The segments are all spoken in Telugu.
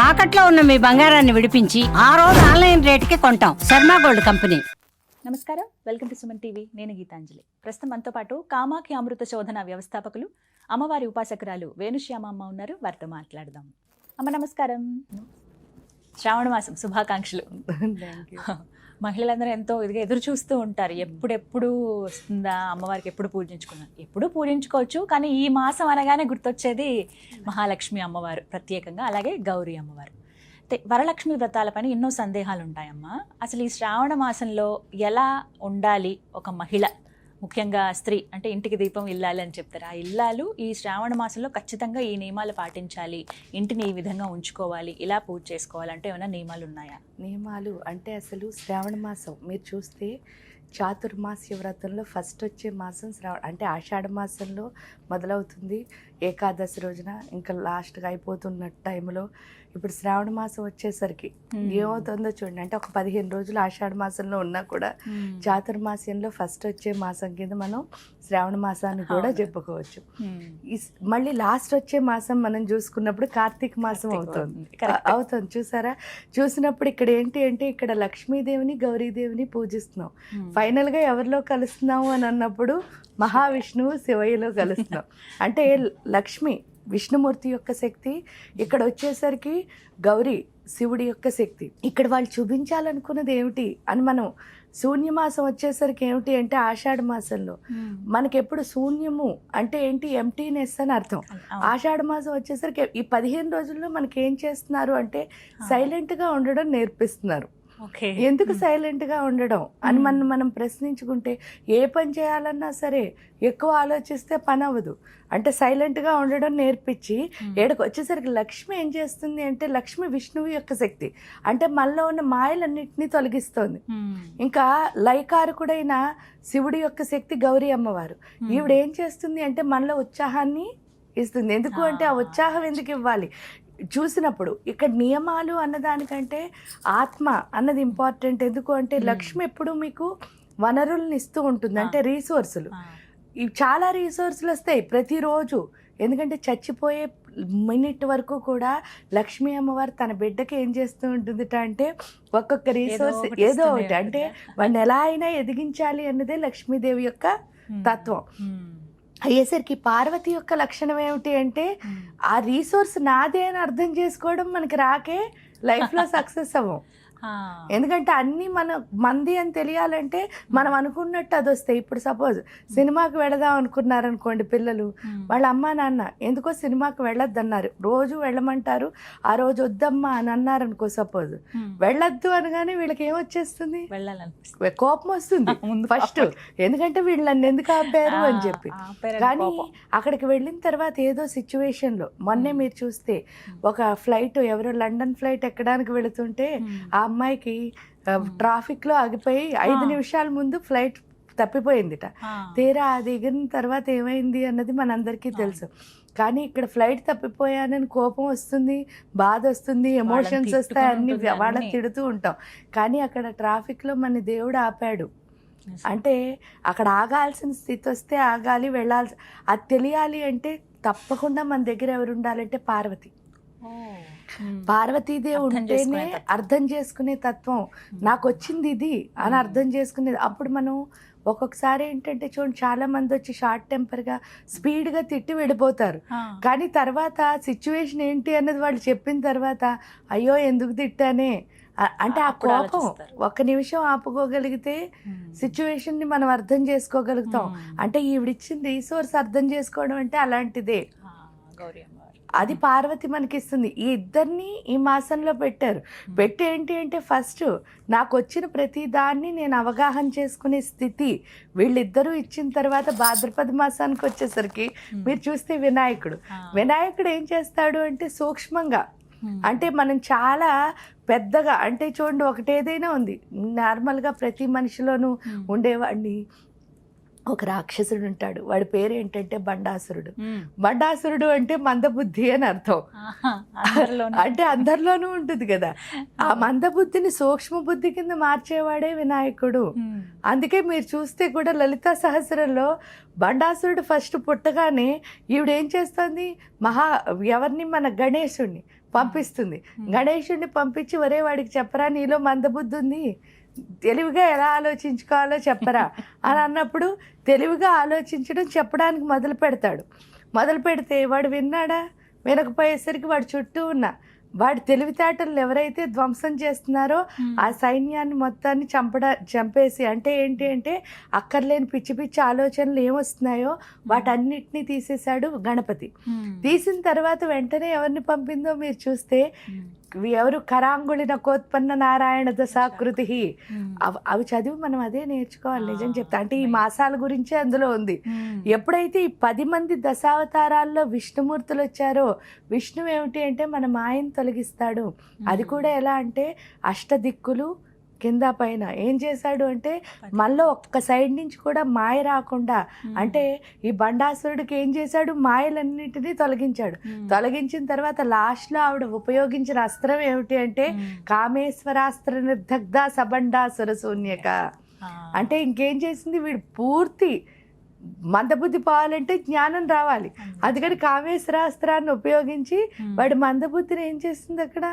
తాకట్లో ఉన్న మీ బంగారాన్ని విడిపించి ఆ రోజు ఆన్లైన్ రేటుకి కొంటాం. Sharma gold company. నమస్కారం, వెల్కమ్ టు సుమన్ టీవీ. నేను గీతాంజలి. ప్రస్తుతం మనతో పాటు కామాఖ్య అమృత శోధన వ్యవస్థాపకులు అమ్మవారి ఉపాసకురాలు వేణుశ్యామ అమ్మ ఉన్నారు. వారితో మాట్లాడదాం. అమ్మ నమస్కారం. శ్రావణ మాసం శుభాకాంక్షలు. మహిళలందరూ ఎంతో ఇదిగా ఎదురు చూస్తూ ఉంటారు, ఎప్పుడెప్పుడు వస్తుందా అమ్మవారికి, ఎప్పుడు పూజించుకున్నాను. ఎప్పుడు పూజించుకోవచ్చు, కానీ ఈ మాసం అనగానే గుర్తొచ్చేది మహాలక్ష్మి అమ్మవారు ప్రత్యేకంగా, అలాగే గౌరీ అమ్మవారు. వరలక్ష్మి వ్రతాలపైన ఎన్నో సందేహాలు ఉంటాయమ్మా. అసలు ఈ శ్రావణ మాసంలో ఎలా ఉండాలి ఒక మహిళ, ముఖ్యంగా స్త్రీ, అంటే ఇంటికి దీపం ఇల్లాలి అని చెప్తారు. ఆ ఇల్లాలు ఈ శ్రావణ మాసంలో ఖచ్చితంగా ఈ నియమాలు పాటించాలి, ఇంటిని ఈ విధంగా ఉంచుకోవాలి, ఇలా పూజ చేసుకోవాలంటే ఏమైనా నియమాలు ఉన్నాయా? నియమాలు అంటే అసలు శ్రావణ మాసం మీరు చూస్తే చాతుర్మాస్య వ్రతంలో ఫస్ట్ వచ్చే మాసం శ్రావణ, అంటే ఆషాఢ మాసంలో మొదలవుతుంది ఏకాదశి రోజున, ఇంకా లాస్ట్గా అయిపోతున్న టైంలో ఇప్పుడు శ్రావణ మాసం వచ్చేసరికి ఏమవుతుందో చూడండి. అంటే ఒక 15 రోజులు ఆషాఢ మాసంలో ఉన్నా కూడా చాతుర్మాస్యంలో ఫస్ట్ వచ్చే మాసం కింద మనం శ్రావణ మాసాన్ని కూడా చెప్పుకోవచ్చు. మళ్ళీ లాస్ట్ వచ్చే మాసం మనం చూసుకున్నప్పుడు కార్తీక మాసం అవుతుంది చూసారా. చూసినప్పుడు ఇక్కడ ఏంటి అంటే ఇక్కడ లక్ష్మీదేవిని గౌరీదేవిని పూజిస్తున్నాం. ఫైనల్గా ఎవరిలో కలుస్తున్నాము అని అన్నప్పుడు మహావిష్ణువు శివయ్యలో కలుస్తున్నాం. అంటే లక్ష్మి విష్ణుమూర్తి యొక్క శక్తి, ఇక్కడ వచ్చేసరికి గౌరీ శివుడి యొక్క శక్తి. ఇక్కడ వాళ్ళు చూపించాలనుకున్నది ఏమిటి అని మనం శూన్యమాసం వచ్చేసరికి ఏమిటి అంటే ఆషాఢ మాసంలో మనకెప్పుడు శూన్యము అంటే ఏంటి, ఎంటీనెస్ అని అర్థం. ఆషాఢ మాసం వచ్చేసరికి ఈ 15 రోజుల్లో మనకి ఏం చేస్తున్నారు అంటే సైలెంట్గా ఉండడం నేర్పిస్తున్నారు. ఎందుకు సైలెంట్గా ఉండడం అని మనం ప్రశ్నించుకుంటే ఏ పని చేయాలన్నా సరే ఎక్కువ ఆలోచిస్తే పని అవ్వదు. అంటే సైలెంట్గా ఉండడం నేర్పించి ఏడకు వచ్చేసరికి లక్ష్మి ఏం చేస్తుంది అంటే లక్ష్మి విష్ణువు యొక్క శక్తి, అంటే మనలో ఉన్న మాయలన్నింటినీ తొలగిస్తోంది. ఇంకా లయకారకుడైన శివుడి యొక్క శక్తి గౌరీ అమ్మవారు. ఈవిడ ఏం చేస్తుంది అంటే మనలో ఉత్సాహాన్ని ఇస్తుంది. ఎందుకు అంటే ఆ ఉత్సాహం ఎందుకు ఇవ్వాలి చూసినప్పుడు. ఇక్కడ నియమాలు అన్నదానికంటే ఆత్మ అన్నది ఇంపార్టెంట్. ఎందుకు అంటే లక్ష్మి ఎప్పుడు మీకు వనరులను ఇస్తూ ఉంటుంది, అంటే రీసోర్సులు. ఇవి చాలా రీసోర్సులు వస్తాయి ప్రతిరోజు. ఎందుకంటే చచ్చిపోయే మినిట్ వరకు కూడా లక్ష్మీ అమ్మవారు తన బిడ్డకి ఏం చేస్తూ ఉంటుందిట అంటే ఒక్కొక్క రీసోర్స్ ఏదో ఒకటి, అంటే వాడిని ఎలా అయినా ఎదిగించాలి అన్నదే లక్ష్మీదేవి యొక్క తత్వం. అయ్యేసరికి పార్వతి యొక్క లక్షణం ఏమిటి అంటే ఆ రీసోర్స్ నాదే అని అర్థం చేసుకోవడం మనకి రాకే లైఫ్లో సక్సెస్ అవ్వం. ఎందుకంటే అన్నీ మంది అని తెలియాలంటే మనం అనుకున్నట్టు అది వస్తాయి. ఇప్పుడు సపోజ్ సినిమాకి వెళదాం అనుకున్నారనుకోండి పిల్లలు, వాళ్ళ అమ్మ నాన్న ఎందుకో సినిమాకి వెళ్ళొద్దు అన్నారు, రోజు వెళ్ళమంటారు, ఆ రోజు వద్దమ్మా అని అన్నారు అనుకో. సపోజ్ వెళ్ళొద్దు అనగానే వీళ్ళకి ఏమొచ్చేస్తుంది, కోపం వస్తుంది ఫస్ట్. ఎందుకంటే వీళ్ళు నన్ను ఎందుకు ఆపారు అని చెప్పి. కానీ అక్కడికి వెళ్ళిన తర్వాత ఏదో సిచ్యువేషన్లో మొన్నే మీరు చూస్తే ఒక ఫ్లైట్, ఎవరో లండన్ ఫ్లైట్ ఎక్కడానికి వెళుతుంటే ఆ అమ్మాయికి ట్రాఫిక్లో ఆగిపోయి 5 నిమిషాల ముందు ఫ్లైట్ తప్పిపోయిందిట. తీరా అది ఎగిరిన తర్వాత ఏమైంది అన్నది మనందరికీ తెలుసు. కానీ ఇక్కడ ఫ్లైట్ తప్పిపోయానని కోపం వస్తుంది, బాధ వస్తుంది, ఎమోషన్స్ వస్తాయి, అన్ని వాళ్ళని తిడుతూ ఉంటాం. కానీ అక్కడ ట్రాఫిక్లో మన దేవుడు ఆపాడు. అంటే అక్కడ ఆగాల్సిన స్థితి వస్తే ఆగాలి, వెళ్ళాల్సి. అది తెలియాలి అంటే తప్పకుండా మన దగ్గర ఎవరు ఉండాలంటే పార్వతి. పార్వతీదేవి ఉంటేనే అర్థం చేసుకునే తత్వం. నాకు వచ్చింది ఇది అని అర్థం చేసుకునేది. అప్పుడు మనం ఒక్కొక్కసారి ఏంటంటే చూడండి, చాలా మంది వచ్చి షార్ట్ టెంపర్గా స్పీడ్గా తిట్టి వెళ్ళిపోతారు. కానీ తర్వాత సిచ్యువేషన్ ఏంటి అన్నది వాళ్ళు చెప్పిన తర్వాత అయ్యో ఎందుకు తిట్టానే అంటే ఆ కోపం 1 నిమిషం ఆపుకోగలిగితే సిచ్యువేషన్ని మనం అర్థం చేసుకోగలుగుతాం. అంటే ఈవిడిచ్చిన రీసోర్స్ అర్థం చేసుకోవడం అంటే అలాంటిదే. అది పార్వతి మనకిస్తుంది. ఈ ఇద్దరిని ఈ మాసంలో పెట్టారు. పెట్టి ఏంటి అంటే ఫస్ట్ నాకు వచ్చిన ప్రతి దాన్ని నేను అవగాహన చేసుకునే స్థితి వీళ్ళిద్దరూ ఇచ్చిన తర్వాత భాద్రపద మాసానికి వచ్చేసరికి మీరు చూస్తే వినాయకుడు ఏం చేస్తాడు అంటే సూక్ష్మంగా, అంటే మనం చాలా పెద్దగా, అంటే చూడండి ఒకటి ఏదైనా ఉంది నార్మల్గా ప్రతి మనిషిలోనూ ఉండేవాడిని ఒక రాక్షసుడు ఉంటాడు, వాడి పేరు ఏంటంటే బండాసురుడు. బండాసురుడు అంటే మందబుద్ధి అని అర్థం. అంటే అందరిలోనూ ఉంటుంది కదా. ఆ మందబుద్ధిని సూక్ష్మ బుద్ధి కింద మార్చేవాడే వినాయకుడు. అందుకే మీరు చూస్తే కూడా లలితా సహస్రంలో బండాసురుడు ఫస్ట్ పుట్టగానే ఈవిడేం చేస్తుంది, ఎవరిని మన గణేశుడిని పంపిస్తుంది. గణేశుడిని పంపించి ఒరే వాడికి చెప్పరా నీలో మందబుద్ధి ఉంది, తెలివిగా ఎలా ఆలోచించుకోవాలో చెప్పరా అని అన్నప్పుడు తెలివిగా ఆలోచించడం చెప్పడానికి మొదలు పెడతాడు. మొదలు పెడితే వాడు విన్నాడా? వినకపోయేసరికి వాడి చుట్టూ ఉన్న వాడి తెలివితేటలు ఎవరైతే ధ్వంసం చేస్తున్నారో ఆ సైన్యాన్ని మొత్తాన్ని చంపేసి, అంటే ఏంటి అంటే అక్కర్లేని పిచ్చి పిచ్చి ఆలోచనలు ఏమొస్తున్నాయో వాటన్నిటినీ తీసేశాడు గణపతి. తీసిన తర్వాత వెంటనే ఎవరిని పంపిందో మీరు చూస్తే ఎవరు కరాంగుళిన కోత్పన్న నారాయణ దశాకృతి, అవి చదివి మనం అదే నేర్చుకోవాలి. నిజం చెప్తా అంటే ఈ మాసాల గురించే అందులో ఉంది. ఎప్పుడైతే ఈ 10 మంది దశావతారాల్లో విష్ణుమూర్తులు వచ్చారో, విష్ణువు ఏమిటి అంటే మన మాయను తొలగిస్తాడు. అది కూడా ఎలా అంటే అష్టదిక్కులు కింద పైన ఏం చేశాడు అంటే మనలో ఒక్క సైడ్ నుంచి కూడా మాయ రాకుండా, అంటే ఈ బండాసురుడికి ఏం చేశాడు, మాయలన్నిటినీ తొలగించాడు. తొలగించిన తర్వాత లాస్ట్లో ఆవిడ ఉపయోగించిన అస్త్రం ఏమిటి అంటే కామేశ్వరాస్త్ర నిర్దగ్ధ సబండాసుర శూన్యక. అంటే ఇంకేం చేసింది, వీడు పూర్తి మందబుద్ధి పోవాలంటే జ్ఞానం రావాలి. అందుకని కామేశ్వరాస్త్రాన్ని ఉపయోగించి వాడి మందబుద్ధిని ఏం చేస్తుంది అక్కడ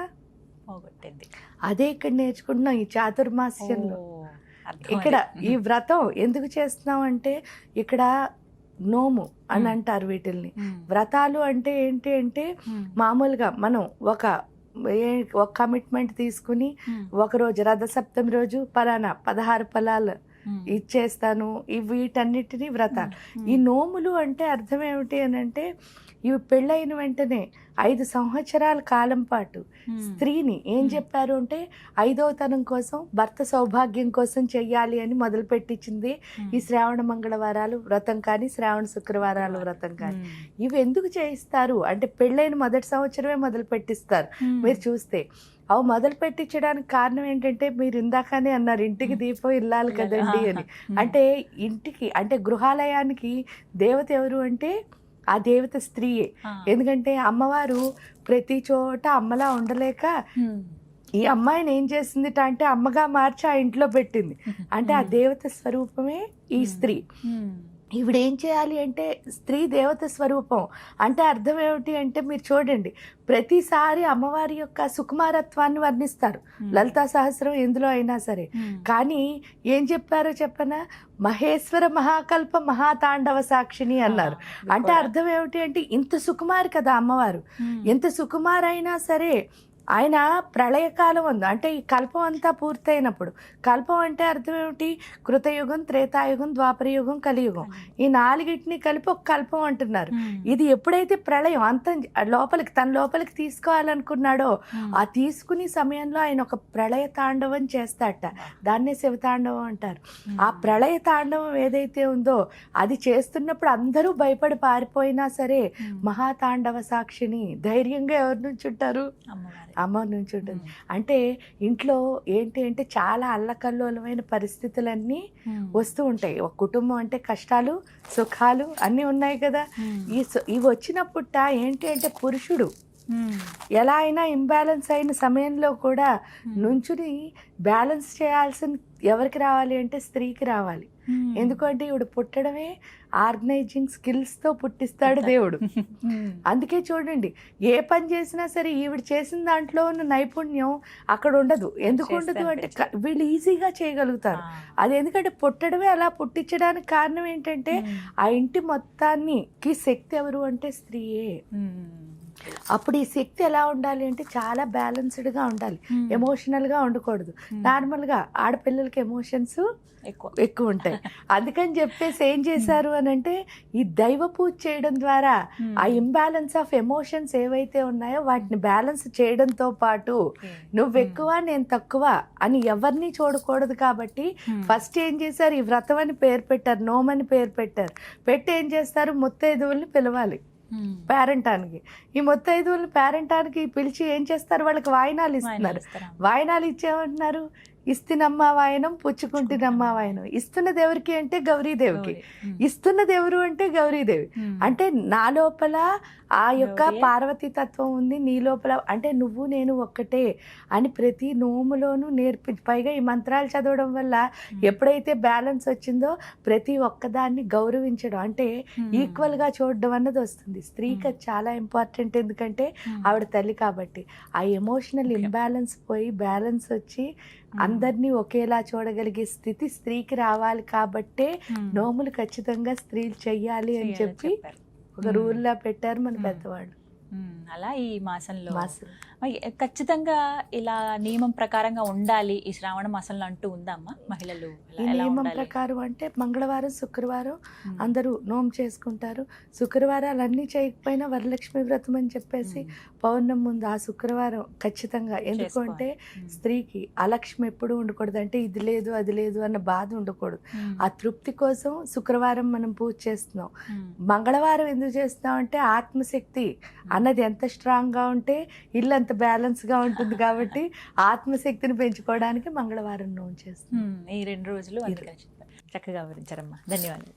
పోగొట్టింది. అదే ఇక్కడ నేర్చుకుంటున్నాం ఈ చాతుర్మాస్యంలో. ఇక్కడ ఈ వ్రతం ఎందుకు చేస్తున్నాం అంటే ఇక్కడ నోము అని అంటారు వీటిల్ని. వ్రతాలు అంటే ఏంటి అంటే మామూలుగా మనం ఒక కమిట్మెంట్ తీసుకుని ఒకరోజు రథసప్తమి రోజు పలానా 16 ఫలాలు ఇచ్చేస్తాను, వీటన్నిటినీ వ్రతాలు. ఈ నోములు అంటే అర్థం ఏమిటి అని అంటే ఇవి పెళ్ళైన వెంటనే 5 సంవత్సరాల కాలం పాటు స్త్రీని ఏం చెప్పారు అంటే 5వ తనం కోసం, భర్త సౌభాగ్యం కోసం చెయ్యాలి అని మొదలు పెట్టించింది ఈ శ్రావణ మంగళవారాలు వ్రతం కానీ శ్రావణ శుక్రవారాలు వ్రతం కానీ. ఇవి ఎందుకు చేయిస్తారు అంటే పెళ్ళైన మొదటి సంవత్సరమే మొదలు పెట్టిస్తారు. మీరు చూస్తే అవి మొదలు పెట్టించడానికి కారణం ఏంటంటే మీరు ఇందాకనే అన్నారు ఇంటికి దీపం ఇల్లాలి కదండి అని. అంటే ఇంటికి అంటే గృహాలయానికి దేవత ఎవరు అంటే ఆ దేవత స్త్రీయే. ఎందుకంటే అమ్మవారు ప్రతి చోట అమ్మలా ఉండలేక ఈ అమ్మాయిని ఏం చేసింది అంటే అమ్మగా మార్చి ఆ ఇంట్లో పెట్టింది. అంటే ఆ దేవత స్వరూపమే ఈ స్త్రీ. ఈవిడ ఏం చేయాలి అంటే స్త్రీ దేవత స్వరూపం అంటే అర్థం ఏమిటి అంటే మీరు చూడండి ప్రతిసారి అమ్మవారి యొక్క సుకుమారత్వాన్ని వర్ణిస్తారు లలితా సహస్రం ఎందులో అయినా సరే. కానీ ఏం చెప్పారో చెప్పనా, మహేశ్వర మహాకల్ప మహాతాండవ సాక్షిని అన్నారు. అంటే అర్థం ఏమిటి అంటే ఇంత సుకుమారి కదా అమ్మవారు, ఎంత సుకుమారైనా సరే ఆయన ప్రళయకాలం ఉంది అంటే ఈ కల్పం అంతా పూర్తయినప్పుడు, కల్పం అంటే అర్థం ఏమిటి, కృతయుగం, త్రేతాయుగం, ద్వాపరయుగం, కలియుగం, ఈ 4టిని కలిపి ఒక కల్పం అంటున్నారు. ఇది ఎప్పుడైతే ప్రళయం అంతం లోపలికి తన లోపలికి తీసుకోవాలనుకున్నాడో ఆ తీసుకునే సమయంలో ఆయన ఒక ప్రళయ తాండవం చేస్తాట, దాన్నే శివతాండవం అంటారు. ఆ ప్రళయ తాండవం ఏదైతే ఉందో అది చేస్తున్నప్పుడు అందరూ భయపడి పారిపోయినా సరే మహాతాండవ సాక్షిని ధైర్యంగా ఎవరి నుంచి ఉంటారు, అమ్మ నుంచి ఉంటుంది. అంటే ఇంట్లో ఏంటి అంటే చాలా అల్లకల్లోలమైన పరిస్థితులన్నీ వస్తూ ఉంటాయి. ఒక కుటుంబం అంటే కష్టాలు సుఖాలు అన్నీ ఉన్నాయి కదా. ఇవి వచ్చినప్పుడు ఏంటి అంటే పురుషుడు ఎలా అయినా ఇంబ్యాలెన్స్ అయిన సమయంలో కూడా నుంచుని బ్యాలెన్స్ చేయాల్సిన ఎవరికి రావాలి అంటే స్త్రీకి రావాలి. ఎందుకంటే ఈవిడ పుట్టడమే ఆర్గనైజింగ్ స్కిల్స్తో పుట్టిస్తాడు దేవుడు. అందుకే చూడండి ఏ పని చేసినా సరే ఈవిడ చేసిన దాంట్లో ఉన్న నైపుణ్యం అక్కడ ఉండదు. ఎందుకు ఉండదు అంటే వీళ్ళు ఈజీగా చేయగలుగుతారు. అది ఎందుకంటే పుట్టడమే అలా పుట్టించడానికి కారణం ఏంటంటే ఆ ఇంటి మొత్తానికి శక్తి ఎవరు అంటే స్త్రీయే. అప్పుడు ఈ శక్తి ఎలా ఉండాలి అంటే చాలా బ్యాలెన్స్డ్గా ఉండాలి, ఎమోషనల్గా ఉండకూడదు. నార్మల్గా ఆడపిల్లలకి ఎమోషన్స్ ఎక్కువ ఉంటాయి. అందుకని చెప్పేసి ఏం చేశారు అని అంటే ఈ దైవ పూజ చేయడం ద్వారా ఆ ఇంబ్యాలెన్స్ ఆఫ్ ఎమోషన్స్ ఏవైతే ఉన్నాయో వాటిని బ్యాలెన్స్ చేయడంతో పాటు నువ్వు ఎక్కువ నేను తక్కువ అని ఎవరిని చూడకూడదు. కాబట్టి ఫస్ట్ ఏం చేశారు, ఈ వ్రతం అని పేరు పెట్టారు, నోమ్ అని పేరు పెట్టారు. పెట్టి ఏం చేస్తారు, ముత్తైదువుల్ని పిలవాలి పేరెంటానికి. ఈ ముత్తైదువుల్ని పేరెంటానికి పిలిచి ఏం చేస్తారు, వాళ్ళకి వాయినాలు ఇస్తున్నారు. వాయినాలు ఇచ్చేమంటున్నారు, ఇస్తినమ్మ వాయనం పుచ్చుకుంటున్నమ్మ వాయనం. ఇస్తున్నది ఎవరికి అంటే గౌరీదేవికి, గౌరీ. ఇస్తున్నది ఎవరు అంటే గౌరీదేవి. అంటే నా లోపల ఆ యొక్క గౌరీ. పార్వతీ తత్వం ఉంది, నీ లోపల అంటే నువ్వు నేను ఒక్కటే అని ప్రతి నోములోనూ పైగా ఈ మంత్రాలు చదవడం వల్ల ఎప్పుడైతే బ్యాలెన్స్ వచ్చిందో ప్రతి ఒక్కదాన్ని గౌరవించడం అంటే ఈక్వల్గా చూడడం అన్నది వస్తుంది. స్త్రీకి అది చాలా ఇంపార్టెంట్, ఎందుకంటే ఆవిడ తల్లి కాబట్టి. ఆ ఎమోషనల్ ఇంబ్యాలెన్స్ పోయి బ్యాలెన్స్ వచ్చి అందరినీ ఒకేలా చూడగలిగే స్థితి స్త్రీకి రావాలి కాబట్టే నోములు ఖచ్చితంగా స్త్రీలు చెయ్యాలి అని చెప్పి ఒక రూల్లా పెట్టారు మన పెద్దవాళ్ళు. అలా ఈ మాసంలో మాసం. మరి ఖచ్చితంగా ఇలా నియమం ప్రకారంగా ఉండాలి ఈ శ్రావణ మాసంలో అంటూ ఉందమ్మా మహిళలు ఈ నియమం ప్రకారం అంటే మంగళవారం శుక్రవారం అందరూ నోము చేసుకుంటారు. శుక్రవారాలు అన్నీ చేయకపోయినా వరలక్ష్మి వ్రతం అని చెప్పేసి పౌర్ణమి ముందు ఆ శుక్రవారం ఖచ్చితంగా, ఎందుకంటే స్త్రీకి అలక్ష్మి ఎప్పుడు ఉండకూడదు, అంటే ఇది లేదు అది లేదు అన్న బాధ ఉండకూడదు. ఆ తృప్తి కోసం శుక్రవారం మనం పూజ చేస్తున్నాం. మంగళవారం ఎందుకు చేస్తున్నాం అంటే ఆత్మశక్తి అన్నది ఎంత స్ట్రాంగ్గా ఉంటే ఇల్లు అంత బ్యాలెన్స్గా ఉంటుంది కాబట్టి ఆత్మశక్తిని పెంచుకోవడానికి మంగళవారం నోము చేస్తున్నాం. ఈ 2 రోజులు చక్కగా వివరించారమ్మా. ధన్యవాదాలు.